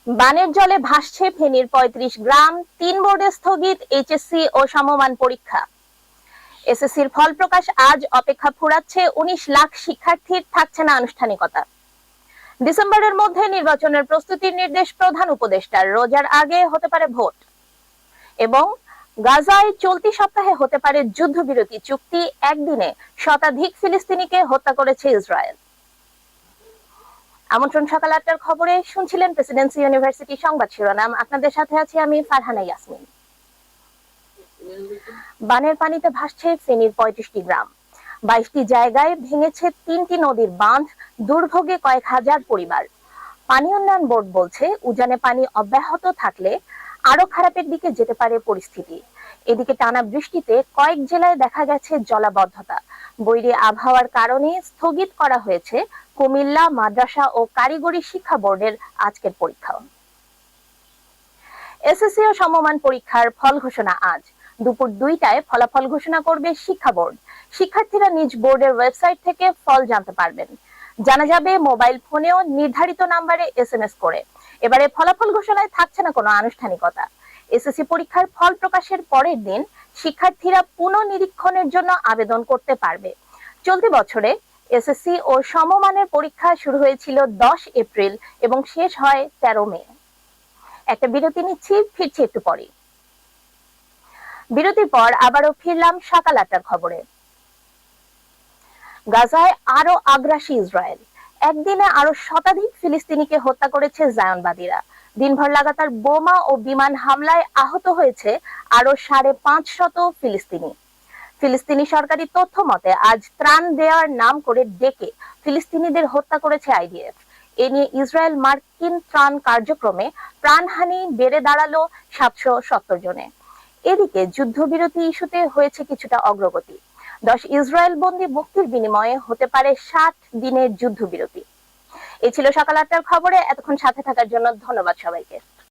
বানের জলে ভাসছে ফেনীর ৩৫ গ্রাম, ৩ বোর্ডে স্থগিত এইচএসসি ও সমমান পরীক্ষা। এসএসসির ফল প্রকাশ আজ, অপেক্ষা ফুরাচ্ছে ১৯ লাখ শিক্ষার্থীর, থাকছে না আনুষ্ঠানিকতা। ডিসেম্বরের মধ্যে নির্বাচনের প্রস্তুতির নির্দেশ প্রধান উপদেষ্টার, রোজার আগে হতে পারে ভোট। এবং গাজায় চলতি সপ্তাহে হতে পারে যুদ্ধবিরতি চুক্তি, একদিনে শতাধিক ফিলিস্তিনিকে হত্যা করেছে ইসরায়েল। আমন্ত্রণ সকাল ৮টার খবরে, শুনছিলেন প্রেসিডেন্সি ইউনিভার্সিটি সংবাদ শিরোনাম। আপনাদের সাথে আছি আমি ফারহানা ইয়াসমিন। বানের পানিতে ভাসছে ফেনীর ৩৫টি গ্রাম, ২২টি জায়গায় ভেঙেছে ৩টি নদীর বাঁধ, দুর্ভোগে কয়েক হাজার পরিবার। পানি উন্নয়ন বোর্ড বলছে, উজানে পানি অব্যাহত থাকলে আরো খারাপের দিকে যেতে পারে পরিস্থিতি। এদিকে টানা বৃষ্টিতে কয়েক জেলায় দেখা গেছে জলাবদ্ধতা। বৈরী আবহাওয়ার কারণে স্থগিত করা হয়েছে কুমিল্লা মাদ্রাসা ও কারিগরি শিক্ষা বোর্ডের আজকের পরীক্ষা। এসএসসি ও সমমান পরীক্ষার ফল ঘোষণা আজ দুপুর ২টায় ফলাফল ঘোষণা করবে শিক্ষা বোর্ড। শিক্ষার্থীরা নিজ বোর্ডের ওয়েবসাইট থেকে ফল জানতে পারবেন। জানা যাবে মোবাইল ফোনেও নির্ধারিত নাম্বারে এসএমএস করে। এবারে ফলাফল ঘোষণায় থাকছে না কোনো আনুষ্ঠানিকতা। এসএসসি পরীক্ষার ফল প্রকাশের পরের দিন শিক্ষার্থীরা পুনঃনিরীক্ষণের জন্য আবেদন করতে পারবে। চলতি বছরে এসএসসি ও সমমানের পরীক্ষা শুরু হয়েছিল ১০ এপ্রিল এবং শেষ হয় ১৩ মে। একটা বিরতি নিচ্ছি, ফিরছি একটু পরে। বিরতির পর আবারও ফিরলাম সকাল ৮টার খবরে। গাজায় আরো আগ্রাসী ইসরায়েল, একদিনে আরো শতাধিক ফিলিস্তিনিকে হত্যা করেছে জায়নবাদীরা। দিনভর লাগাতার বোমা ও বিমান হামলায় আহত হয়েছে আরো ৫৫০ ফিলিস্তিনি। ফিলিস্তিনি সরকারি তথ্য মতে আজ ত্রাণ দেওয়ার নাম করে ডেকে ফিলিস্তিনিদের হত্যা করেছে আইডিএফ। এ নিয়ে ইসরায়েল মার্কিন ত্রাণ কার্যক্রমে প্রাণহানি বেড়ে দাঁড়ালো ৭৭০ জনে। এদিকে যুদ্ধবিরতি ইস্যুতে হয়েছে কিছুটা অগ্রগতি। ১০ ইসরায়েল বন্দী মুক্তির বিনিময়ে হতে পারে ৬০ দিনের যুদ্ধবিরতি। এই ছিল সকাল ৮টার খবরে। এতক্ষণ সাথে থাকার জন্য ধন্যবাদ সবাইকে।